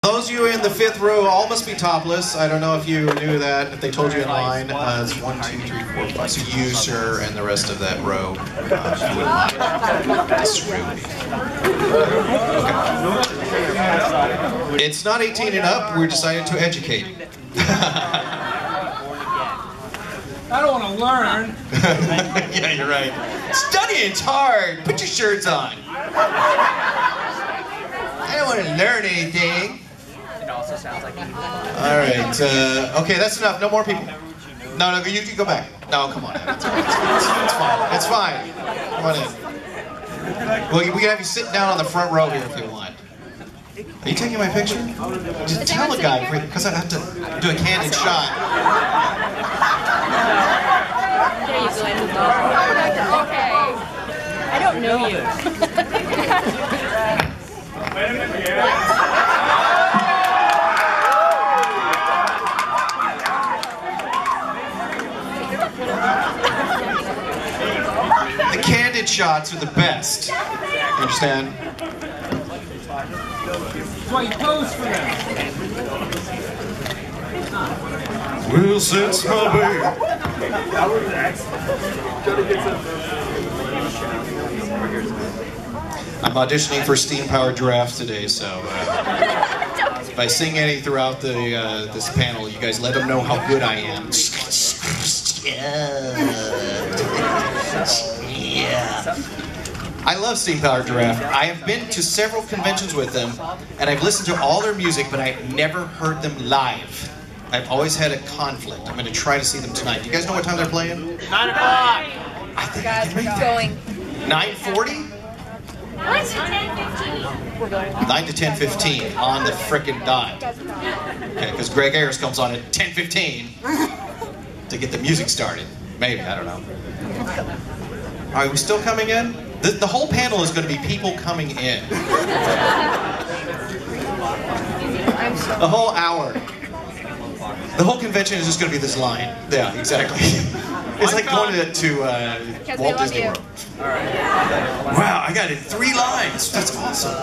Those of you in the 5th row all must be topless. I don't know if you knew that, if they told you in line. It's 1, 2, 3, 4, 5. So you, sir, and the rest of that row. If you wouldn't mind. That's rude. Okay. It's not 18 and up. We're decided to educate. I don't want to learn. Yeah, you're right. Studying's hard. Put your shirts on. I don't want to learn anything. It also sounds like all right. Okay, that's enough. No more people. No, you can go back. No, come on. It's fine. It's fine. Come on in. Well, we can have you sit down on the front row here if you want. Are you taking my picture? Just tell a guy, because I have to do a candid shot. There you go. Okay. I don't know you. The candid shots are the best. You understand? That's why you pose for them. Well, since my baby. I'm auditioning for Steam Powered Giraffe today, so if I sing any throughout the this panel, you guys let them know how good I am. Yeah. I love Steam Powered Giraffe. I have been to several conventions with them, and I've listened to all their music, but I've never heard them live. I've always had a conflict. I'm going to try to see them tonight. Do you guys know what time they're playing? 9 o'clock. I think Guys, we're going. 9:40? 9 to 10:15. We're going. 9 to 10:15 on the frickin' dot. Okay, because Greg Ayers comes on at 10:15 to get the music started. Maybe, I don't know. Are we still coming in? The whole panel is going to be people coming in. The whole hour. The whole convention is just going to be this line. Yeah, exactly. It's like going to Walt Disney World. Wow, I got it 3 lines. That's awesome.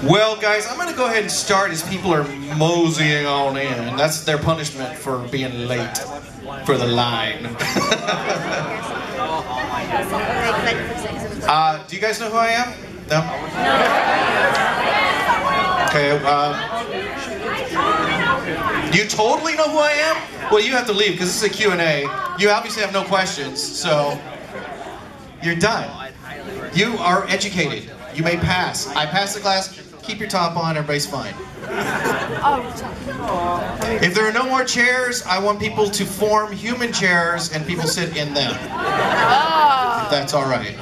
Well, guys, I'm going to go ahead and start as people are moseying on in. That's their punishment for being late for the line. Do you guys know who I am? No? Okay, you totally know who I am? Well, you have to leave because this is a Q&A. You obviously have no questions, so you're done. You are educated. You may pass. I passed the class. Keep your top on. Everybody's fine. If there are no more chairs, I want people to form human chairs and people sit in them. If that's all right.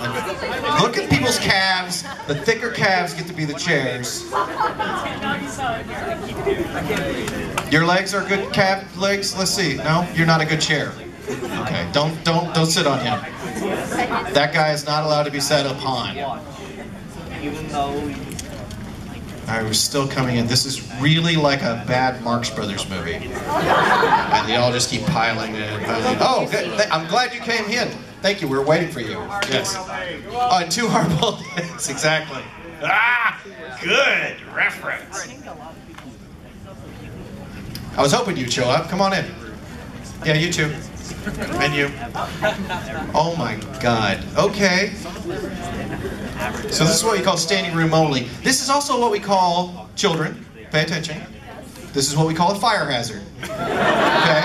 Look at people's calves. The thicker calves get to be the chairs. Your legs are good calf legs? Let's see. No? You're not a good chair. Okay. Don't sit on him. That guy is not allowed to be sat upon. Alright, we're still coming in. This is really like a bad Marx Brothers movie. And they all just keep piling in. Oh, good. I'm glad you came in. Thank you. We were waiting for you. Yes. Oh, and 2 hard-boiled eggs. Exactly. Ah! Good reference. I was hoping you'd show up. Come on in. Yeah, you too. And you. Oh my God. Okay. So this is what we call standing room only. This is also what we call, children, pay attention. This is what we call a fire hazard. Okay?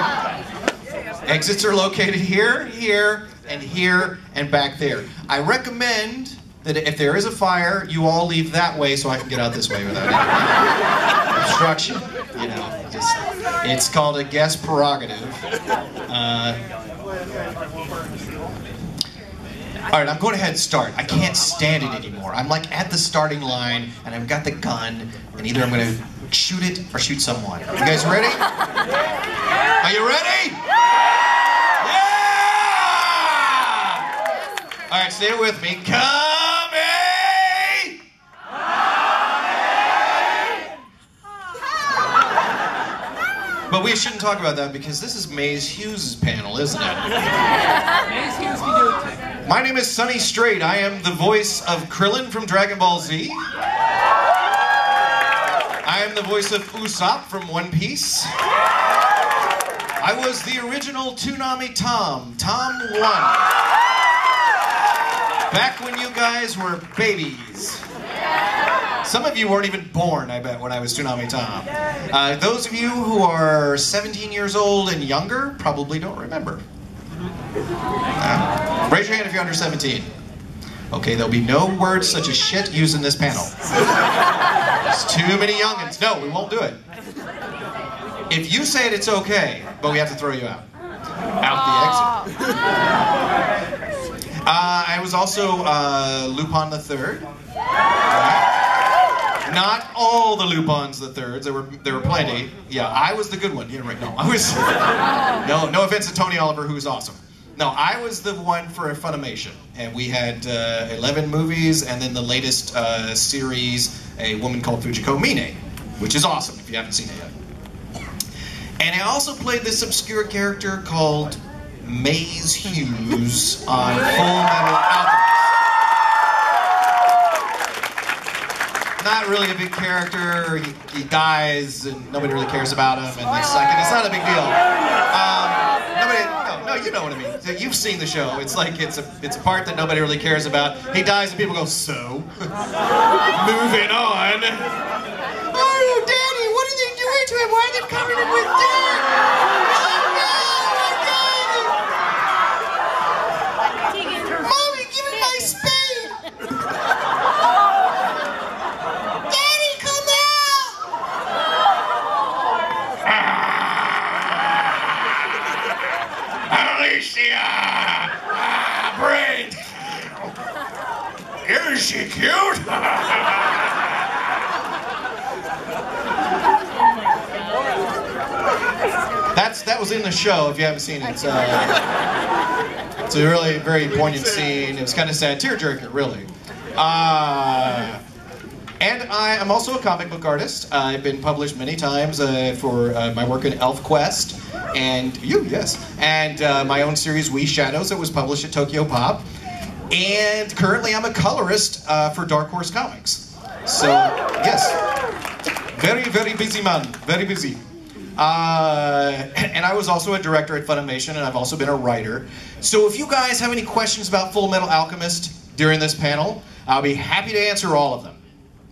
Exits are located here, here, and here, and back there. I recommend that if there is a fire, you all leave that way so I can get out this way without any obstruction. You know, it's called a guest prerogative. All right, I'm going ahead and start. I can't stand it anymore. I'm like at the starting line, and I've got the gun, and either I'm going to shoot it or shoot someone. You guys ready? Are you ready? Yeah! All right, stay with me. Coming! But we shouldn't talk about that because this is Maes Hughs' panel, isn't it? Maes Hughes can do it. My name is Sonny Strait. I am the voice of Krillin from Dragon Ball Z. I am the voice of Usopp from One Piece. I was the original Toonami Tom 1. Back when you guys were babies. Some of you weren't even born, I bet, when I was Toonami Tom. Those of you who are 17 years old and younger probably don't remember. Raise your hand if you're under 17. Okay, there'll be no words such as shit used in this panel. There's too many youngins. No, we won't do it. If you say it, it's okay, but we have to throw you out. Out the exit. I was also Lupin the Third. Not all the Lupins the Thirds. There were plenty. Yeah, I was the good one. Yeah, right. No, I was. No offense to Tony Oliver, who's awesome. No, I was the one for Funimation, and we had 11 movies, and then the latest series, a woman called Fujiko Mine, which is awesome if you haven't seen it yet. And I also played this obscure character called Maes Hughs on Full Metal Alchemist. Not really a big character. He dies, and nobody really cares about him, and it's not a big deal. No, you know what I mean. You've seen the show. It's like it's a part that nobody really cares about. He dies, and people go, so? Moving on. Oh, Daddy, what are they doing to him? Why are they covering him with dirt? Oh, no, Mommy, give me my spade! Daddy, come out! Alicia! Brain! Isn't she cute? That was in the show, if you haven't seen it. It's a really very poignant scene. It was kind of sad, tearjerker, really. And I am also a comic book artist. I've been published many times for my work in Elfquest, and my own series, We Shadows, that was published at Tokyo Pop. And currently I'm a colorist for Dark Horse Comics. So, yes. Very, very busy man. Very busy. And I was also a director at Funimation, and I've also been a writer. So if you guys have any questions about Full Metal Alchemist during this panel, I'll be happy to answer all of them.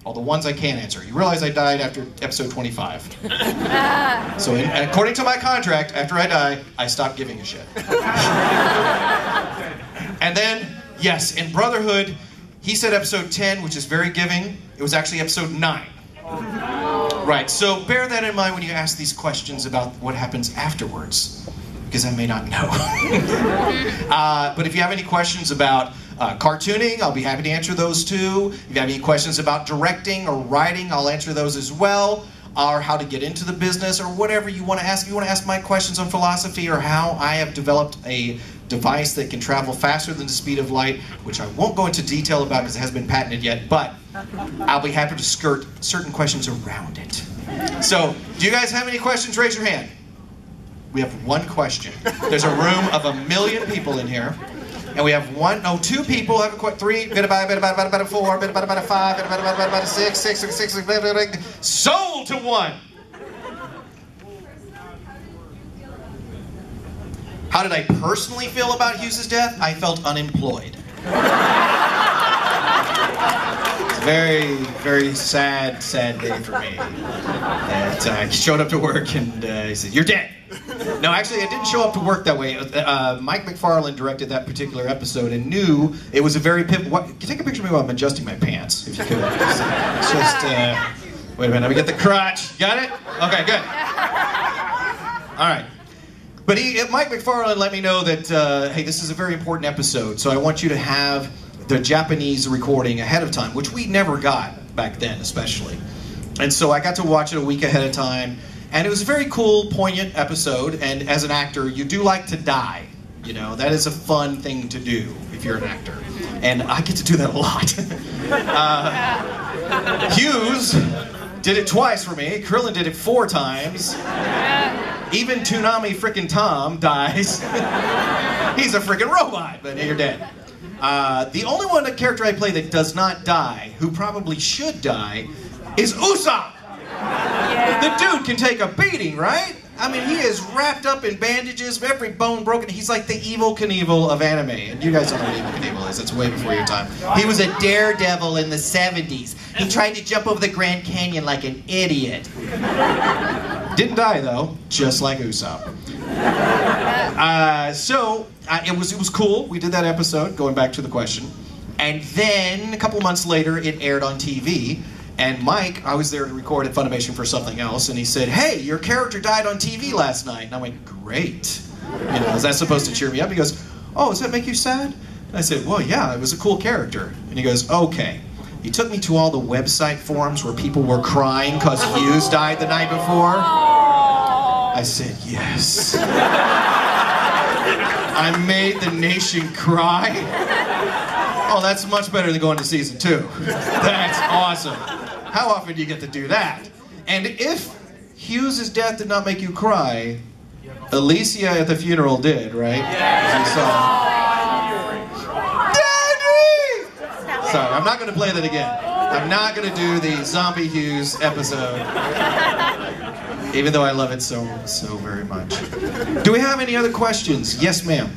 All the ones I can't answer. You realize I died after episode 25. So according to my contract, after I die, I stop giving a shit. And then, yes, in Brotherhood, he said episode 10, which is very giving. It was actually episode 9. Right, so bear that in mind when you ask these questions about what happens afterwards, because I may not know. But if you have any questions about cartooning, I'll be happy to answer those too. If you have any questions about directing or writing, I'll answer those as well. Or how to get into the business, or whatever you want to ask. If you want to ask my questions on philosophy, or how I have developed a device that can travel faster than the speed of light, which I won't go into detail about because it hasn't been patented yet, but I'll be happy to skirt certain questions around it. So, do you guys have any questions? Raise your hand. We have one question. There's a room of 1 million people in here. And we have two people, have a three, bit about a four, bit about a five, bit about a six, sold to one. How did I personally feel about Hughs' death? I felt unemployed. It's a very, very sad day for me. And I showed up to work and he said, "You're dead." No, actually, I didn't show up to work that way. Mike McFarlane directed that particular episode and knew it was a very pivotal. Take a picture of me while I'm adjusting my pants, if you could. It's just, wait a minute, let me get the crotch. Got it? Okay, good. All right. But Mike McFarlane let me know that, hey, this is a very important episode, so I want you to have the Japanese recording ahead of time, which we never got back then, especially. And so I got to watch it a week ahead of time. And it was a very cool, poignant episode, and as an actor, you do like to die. You know, that is a fun thing to do if you're an actor. And I get to do that a lot. Hughs did it twice for me. Krillin did it 4 times. Even Toonami frickin' Tom dies. He's a frickin' robot, but you're dead. The only character I play that does not die, who probably should die, is Usopp! The dude can take a beating, right? I mean, he is wrapped up in bandages, every bone broken. He's like the Evel Knievel of anime. And you guys don't know what Evel Knievel is. It's way before your time. He was a daredevil in the 70s. He tried to jump over the Grand Canyon like an idiot. Didn't die, though, just like Usopp. It was cool. We did that episode, going back to the question. And then, a couple months later, it aired on TV. And Mike, I was there to record at Funimation for something else, and he said, "Hey, your character died on TV last night." And I went, "Great. You know, is that supposed to cheer me up?" He goes, "Oh, does that make you sad?" And I said, "Well, yeah, it was a cool character." And he goes, "Okay." He took me to all the website forums where people were crying because Hughs died the night before. I said, "Yes." I made the nation cry. Oh, that's much better than going to season 2. That's awesome. How often do you get to do that? And if Hughs' death did not make you cry, Alicia at the funeral did, right? Yeah. You saw. Daddy! Sorry, I'm not going to play that again. I'm not going to do the Zombie Hughs episode. Even though I love it so very much. Do we have any other questions? Yes, ma'am.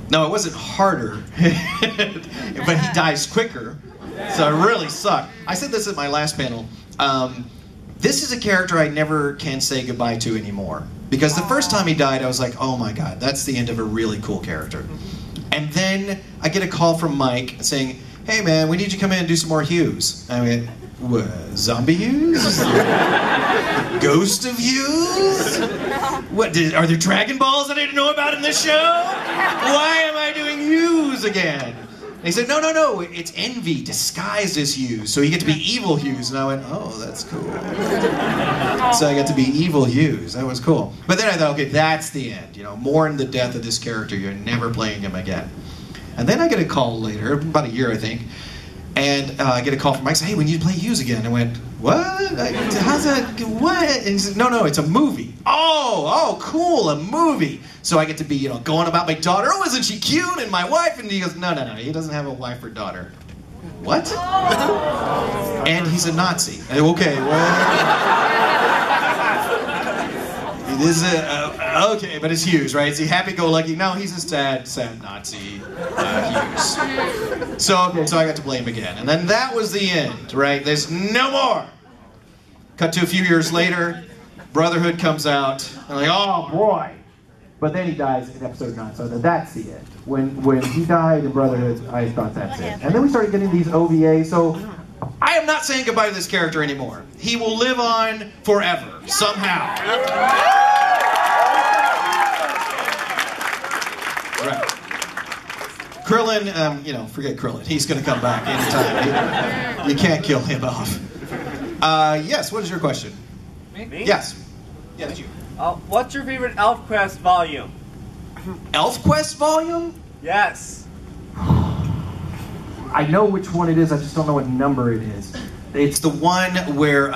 No, it wasn't harder, but he dies quicker, so it really sucked. I said this at my last panel. This is a character I never can say goodbye to anymore. Because the first time he died, I was like, oh my god, that's the end of a really cool character. And then I get a call from Mike saying, "Hey man, we need you to come in and do some more Hughs." I went, "What, Zombie Hughs? Ghost of Hughs? What, are there Dragon Balls that I didn't know about in this show? Why am I doing Hughs again?" And he said, no, it's Envy disguised as Hughs, so you get to be evil Hughs. And I went, oh, that's cool. So I got to be evil Hughs. That was cool. But then I thought, okay, that's the end. You know, mourn the death of this character. You're never playing him again. And then I get a call later, about a year, I think, and I get a call from Mike saying, "Hey, we need to play Hughs again." I went, "What? How's that? What?" And he said, No, it's a movie." Oh, cool, a movie. So I get to be, you know, going about my daughter. "Oh, isn't she cute? And my wife?" And he goes, No, he doesn't have a wife or daughter. What? And he's a Nazi. I go, okay, well. It is okay, but it's Hughs, right? Is he happy-go-lucky? No, he's a sad Nazi Hughs. So I got to play him again. And then that was the end, right? There's no more. Cut to a few years later, Brotherhood comes out, and I'm like, oh boy. But then he dies in episode 9, so that's the end. When he died in Brotherhood, I thought that's it. And then we started getting these OVAs, so I am not saying goodbye to this character anymore. He will live on forever, somehow. Right. Krillin, forget Krillin. He's going to come back anytime. You can't kill him off. Yes, what is your question? Me? Yes. Yes, you. What's your favorite Elfquest volume? Elfquest volume? Yes. I know which one it is, I just don't know what number it is. It's the one where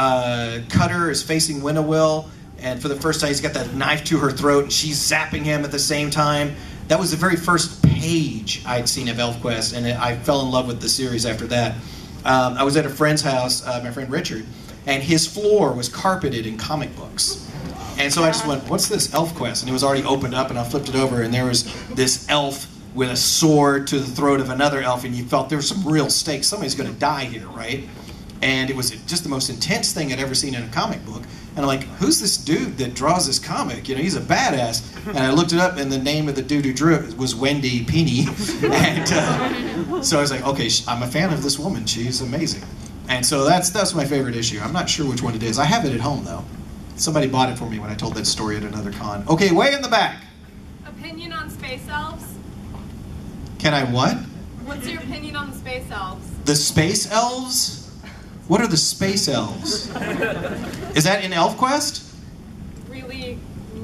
Cutter is facing Winnowill, and for the first time he's got that knife to her throat, and she's zapping him at the same time. That was the very first page I'd seen of Elfquest, and I fell in love with the series after that. I was at a friend's house, my friend Richard, and his floor was carpeted in comic books. And so I just went, what's this Elfquest? And it was already opened up, and I flipped it over, and there was this elf with a sword to the throat of another elf, and you felt there was some real stakes. Somebody's going to die here, right? And it was just the most intense thing I'd ever seen in a comic book. And I'm like, who's this dude that draws this comic? You know, he's a badass. And I looked it up, and the name of the dude who drew it was Wendy Pini. And so I was like, okay, I'm a fan of this woman. She's amazing. And so that's my favorite issue. I'm not sure which one it is. I have it at home, though. Somebody bought it for me when I told that story at another con. Okay, way in the back. Opinion on Space Elves? Can I what? What's your opinion on the Space Elves? The Space Elves? What are the Space Elves? Is that in Elfquest? Really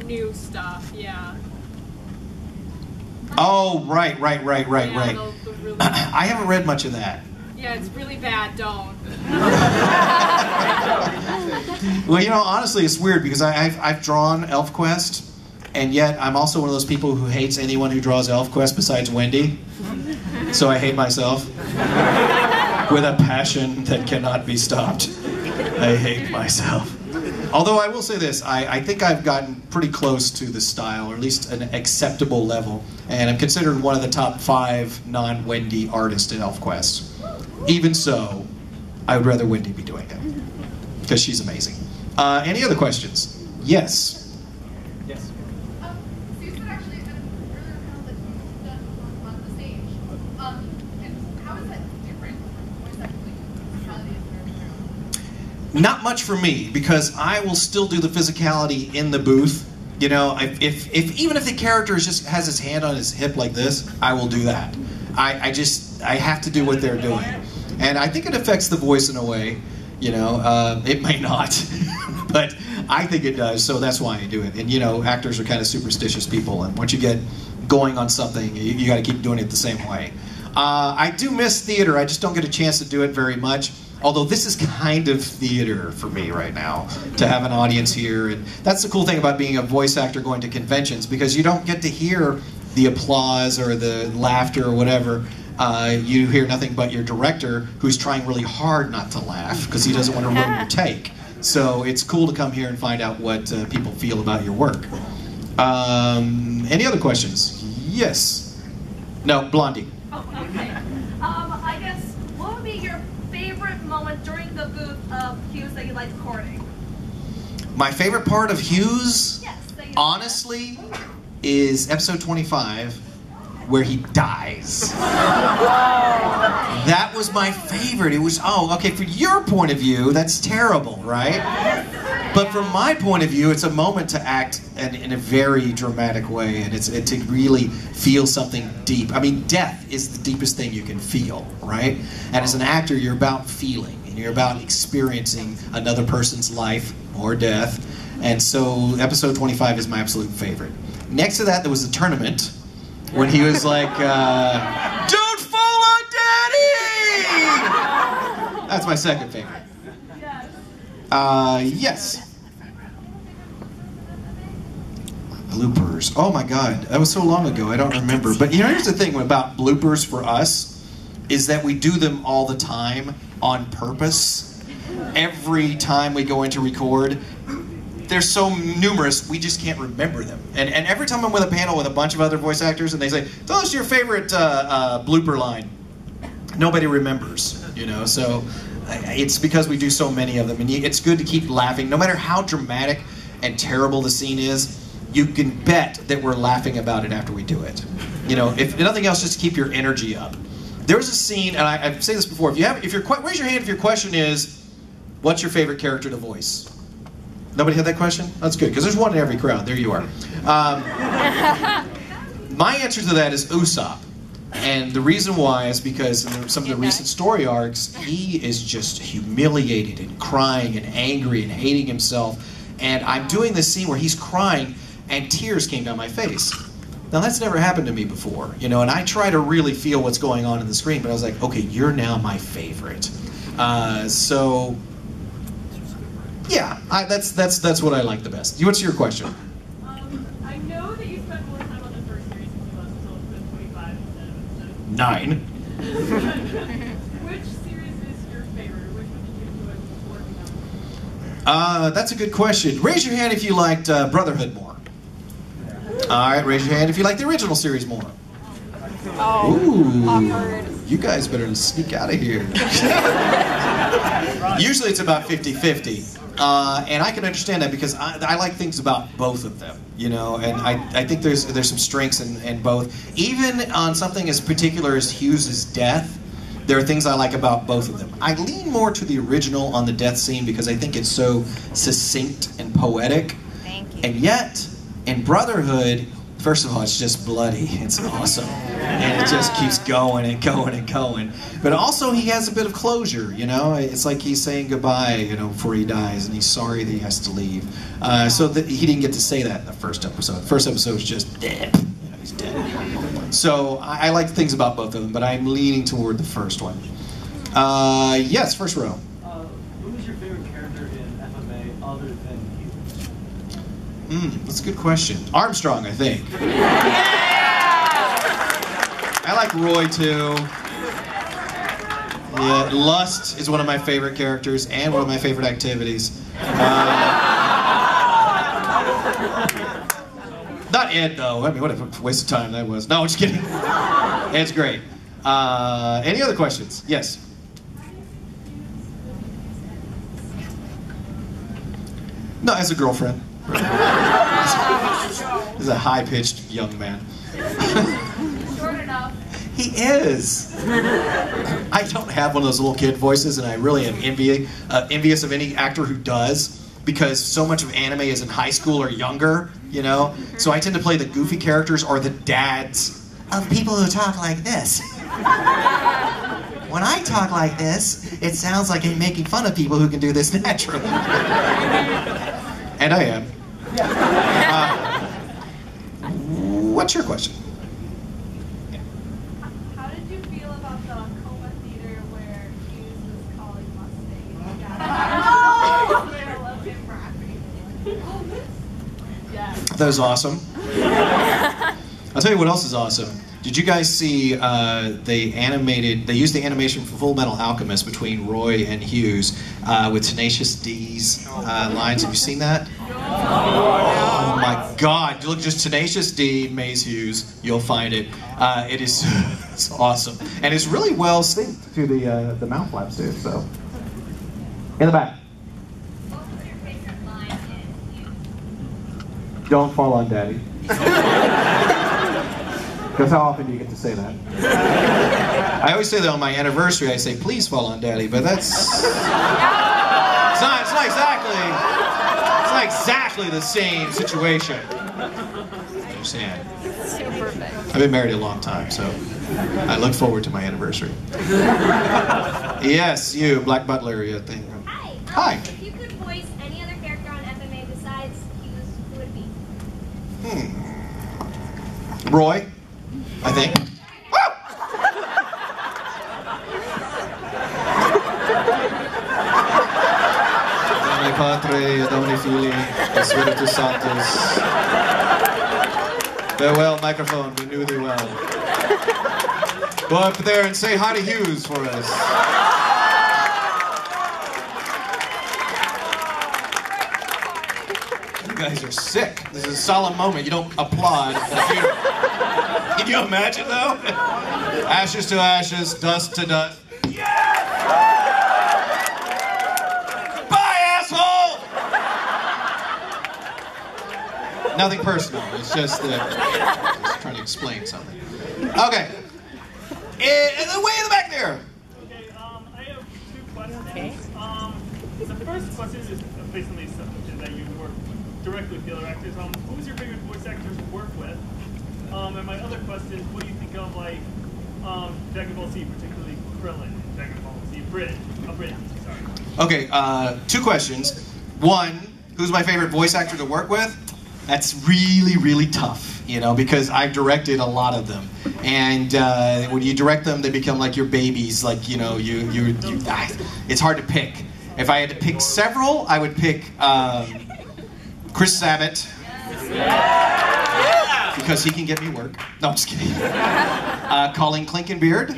new stuff, yeah. Oh, right. Yeah, the really I haven't read much of that. yeah, it's really bad, don't. Well, you know, honestly, it's weird because I've drawn Elfquest, and yet I'm also one of those people who hates anyone who draws Elfquest besides Wendy. So I hate myself with a passion that cannot be stopped. I hate myself. Although I will say this, I think I've gotten pretty close to the style, or at least an acceptable level, and I'm considered one of the top 5 non-Wendy artists in Elfquest. Even so, I would rather Wendy be doing it, because she's amazing. Any other questions? Yes? Yes. So you said actually at an earlier panel that you've done on the stage. And how is that different from voice acting? How it is for every Not much for me, because I will still do the physicality in the booth. You know, if even if the character just has his hand on his hip like this, I will do that. I have to do what they're doing. And I think it affects the voice in a way, you know, it may not, but I think it does, so that's why I do it. And you know, actors are kind of superstitious people, and once you get going on something, you got to keep doing it the same way. I do miss theater, I just don't get a chance to do it very much. Although this is kind of theater for me right now, to have an audience here. And that's the cool thing about being a voice actor going to conventions, because you don't get to hear the applause or the laughter or whatever. You hear nothing but your director, who's trying really hard not to laugh, because he doesn't want to ruin your take. So it's cool to come here and find out what people feel about your work. Any other questions? Yes? No, Blondie. Oh, okay. I guess, what would be your favorite moment during the booth of Hughs that you like recording? My favorite part of Hughs, Yes. That you honestly, is episode 25, where he dies. That was my favorite. It was, oh, okay, for your point of view, that's terrible, right? But from my point of view, it's a moment to act in a very dramatic way, and it's to really feel something deep. I mean, death is the deepest thing you can feel, right? And as an actor, you're about feeling, and you're about experiencing another person's life or death. And so episode 25 is my absolute favorite. Next to that, there was the tournament, when he was like, "Don't fall on Daddy!" That's my second favorite. Yes. Bloopers. Oh my God, that was so long ago, I don't remember. But you know, here's the thing about bloopers for us, is that we do them all the time on purpose. Every time we go in to record, they're so numerous, we just can't remember them. And every time I'm with a panel with a bunch of other voice actors and they say, tell us your favorite blooper line, nobody remembers, you know, so it's because we do so many of them. And it's good to keep laughing. No matter how dramatic and terrible the scene is, you can bet that we're laughing about it after we do it. You know, if nothing else, just to keep your energy up. There was a scene, and I've said this before, raise your hand if your question is, what's your favorite character to voice? Nobody had that question? That's good, because there's one in every crowd. There you are. My answer to that is Usopp. And the reason why is because in some of the recent story arcs, he is just humiliated and crying and angry and hating himself. And I'm doing this scene where he's crying and tears came down my face. Now that's never happened to me before, you know, and I try to really feel what's going on in the screen, but I was like, okay, you're now my favorite. So yeah, that's what I like the best. What's your question? I know that you spent more time on the first series than you left until episode 25 instead of episode 9. Which series is your favorite, or which one did you enjoy working on? That's a good question. Raise your hand if you liked Brotherhood more. Alright, raise your hand if you liked the original series more. Oh, Ooh, awkward. you guys better sneak out of here. Usually it's about 50-50. And I can understand that because I like things about both of them, you know, and I think there's some strengths in both. Even on something as particular as Hughs' death, there are things I like about both of them. I lean more to the original on the death scene because I think it's so succinct and poetic. Thank you. And yet, in Brotherhood, first of all, it's just bloody. It's awesome. And it just keeps going and going and going. But also, he has a bit of closure, you know? It's like he's saying goodbye, you know, before he dies, and he's sorry that he has to leave. So that he didn't get to say that in the first episode. The first episode was just dead. You know, he's dead. So I like things about both of them, but I'm leaning toward the first one. Yes, first row. Who is your favorite character in FMA other than That's a good question. Armstrong, I think. I like Roy too. Yeah, Lust is one of my favorite characters and one of my favorite activities. Not Ed though. I mean, what a waste of time that was. No, I'm just kidding. Ed's great. Any other questions? Yes. No, as a girlfriend. He's a high-pitched young man. Short enough. He is. I don't have one of those little kid voices, and I really am envious of any actor who does, because so much of anime is in high school or younger, you know? So I tend to play the goofy characters or the dads of people who talk like this. When I talk like this, it sounds like I'm making fun of people who can do this naturally. And I am. What's your question? How did you feel about the Coma Theater where Hughes was calling Mustang? I love him rapping. Yeah. That was awesome. I'll tell you what else is awesome. Did you guys see they used the animation for Full Metal Alchemist between Roy and Hughs with Tenacious D's lines? Have you seen that? Oh my God! Look, just Tenacious D, Maes Hughs. You'll find it. It is it's awesome, and it's really well synced to the mouth flaps too. So, in the back. What was your favorite line in Hughs? Don't fall on Daddy. Because how often do you get to say that? I always say that on my anniversary. I say, "Please fall on Daddy," but that's it's not exactly the same situation. I understand. So perfect. I've been married a long time, so I look forward to my anniversary. Yes, you, Black Butler, you thing. Hi. Hi. If you could voice any other character on FMA besides Hughes, who would it be? Roy, I think. Domine Patre, Domine Fili, et Spiritus Sanctus. Farewell, microphone, we knew thee well. Go up there and say hi to Hughes for us. You guys are sick. This is a solemn moment. You don't applaud at a funeral. Can you imagine, though? Ashes to ashes, dust to dust. Bye, asshole! Nothing personal. It's just just trying to explain something. Okay. Way in the back there. Okay, I have two questions. The first question is basically something that you work directly with the other actors. Who was your favorite voice actor to work with? And my other question is, what do you think of Dragon Ball Z, particularly Krillin, Dragon Ball Z, Bridge, sorry. Okay, two questions. One, who's my favorite voice actor to work with? That's really, really tough, you know, because I've directed a lot of them. And when you direct them, they become like your babies. Like, you know, it's hard to pick. If I had to pick several, I would pick Chris Sabat. Because he can get me work. No, I'm just kidding. Colleen Clinkenbeard.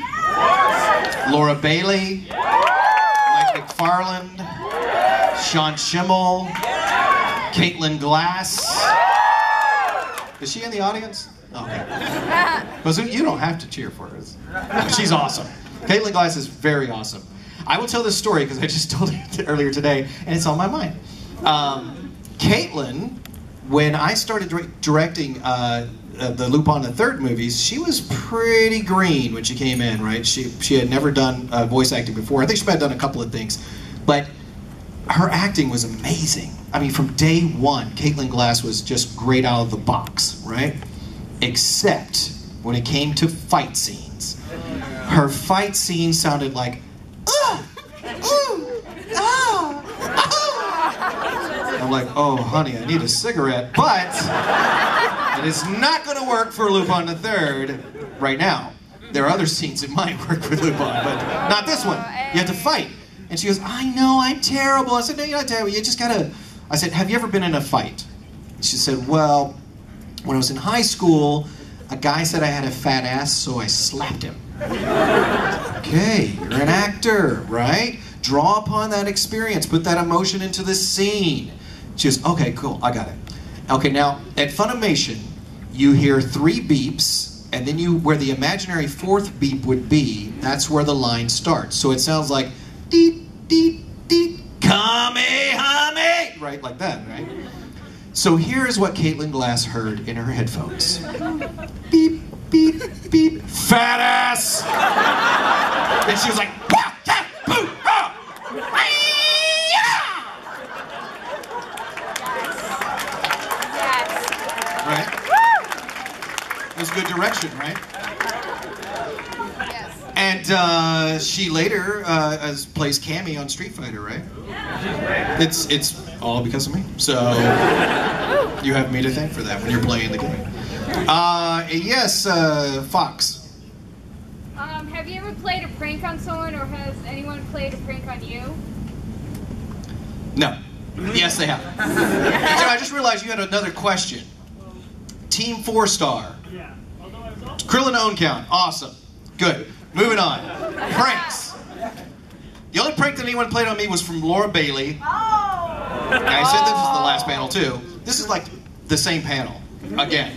Laura Bailey. Mike McFarland. Sean Schimmel. Caitlin Glass. Is she in the audience? Okay. Because you don't have to cheer for her. She's awesome. Caitlin Glass is very awesome. I will tell this story because I just told it earlier today, and it's on my mind. Caitlin, when I started directing the Lupin the Third movies, she was pretty green when she came in, right? She had never done voice acting before. I think she might have done a couple of things, but her acting was amazing. I mean, from day one, Caitlin Glass was just great out of the box, right? Except when it came to fight scenes. Her fight scenes sounded like, I'm like, oh, honey, I need a cigarette, but it is not going to work for Lupin the Third right now. There are other scenes that might work with Lupin, but not this one. You have to fight. And she goes, I know, I'm terrible. I said, no, you're not terrible. You just gotta... I said, have you ever been in a fight? She said, well, when I was in high school, a guy said I had a fat ass, so I slapped him. Okay, you're an actor, right? Draw upon that experience, put that emotion into the scene. She goes, okay, cool, I got it. Okay, now, at Funimation, you hear 3 beeps, and then where the imaginary 4th beep would be, that's where the line starts. So it sounds like, deet, deet, deet, Kamehame, right, like that, right? So here's what Caitlin Glass heard in her headphones. Beep, beep, beep, fat ass! And she was like, bah, bah, boo, ah, right? It was good direction, right? Yes. And she later plays Cammy on Street Fighter, right? It's all because of me. So you have me to thank for that when you're playing the game. Yes, Fox. Have you ever played a prank on someone, or has anyone played a prank on you? No. Yes, they have. So I just realized you had another question. Team 4-star. Yeah. Although I was also Krillin own count. Awesome. Good. Moving on. Pranks. The only prank that anyone played on me was from Laura Bailey. I said this is the last panel too. This is like the same panel again.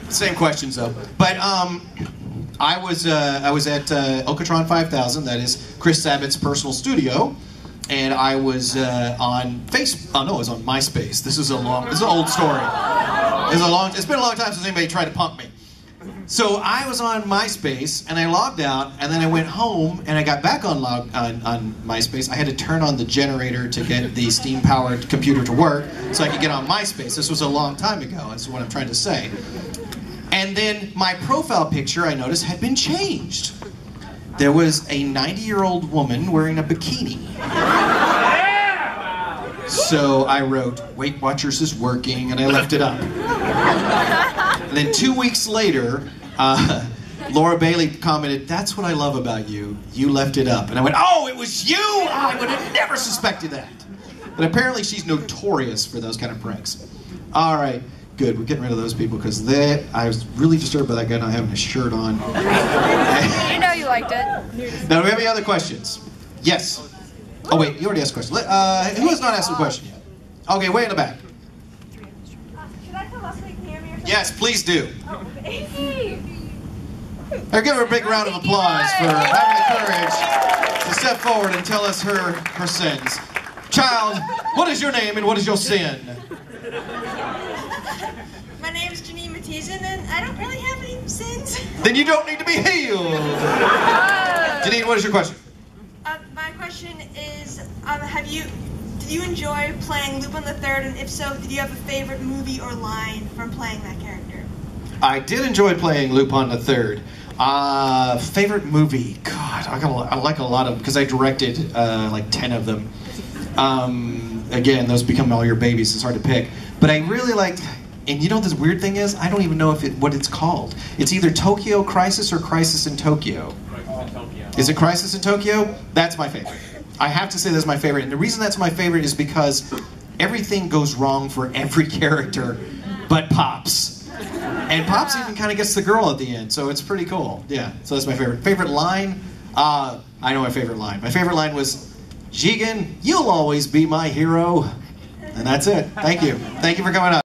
Same questions though. But I was at Okatron 5000. That is Chris Sabat's personal studio, and I was on it was on MySpace. This is an old story. It's been a long time since anybody tried to punk me. So I was on MySpace, and I logged out, and then I went home, and I got back on MySpace. I had to turn on the generator to get the steam-powered computer to work so I could get on MySpace. This was a long time ago, that's what I'm trying to say. And then my profile picture, I noticed, had been changed. There was a 90-year-old woman wearing a bikini. So I wrote, Weight Watchers is working, and I left it up. And then 2 weeks later, Laura Bailey commented, that's what I love about you. You left it up. And I went, oh, it was you? I would have never suspected that. But apparently she's notorious for those kind of pranks. All right, good. We're getting rid of those people because I was really disturbed by that guy not having a shirt on. You know you liked it. Now, do we have any other questions? Yes. Oh, wait, you already asked a question. Who has not asked a question yet? Okay, way in the back. Should I come up with Cammy or something? Yes, please do. Oh, okay. Now give her a big round of applause for having the courage to step forward and tell us her sins. Child, what is your name and what is your sin? My name is Janine Matizan, and I don't really have any sins. Then you don't need to be healed. Janine, what is your question? My question is, did you enjoy playing Lupin the Third, and if so, did you have a favorite movie or line from playing that character? I did enjoy playing Lupin the Third. Favorite movie? God, I like a lot of them because I directed like 10 of them. Again, those become all your babies. It's hard to pick. But I really liked, and you know what this weird thing is? I don't even know what it's called. It's either Tokyo Crisis or Crisis in Tokyo. Is it Crisis in Tokyo? That's my favorite. I have to say that's my favorite. And the reason that's my favorite is because everything goes wrong for every character but Pops. And Pops even kind of gets the girl at the end, so it's pretty cool. Yeah, so that's my favorite. Favorite line? I know my favorite line. My favorite line was, Jigen, you'll always be my hero. And that's it. Thank you. Thank you for coming up.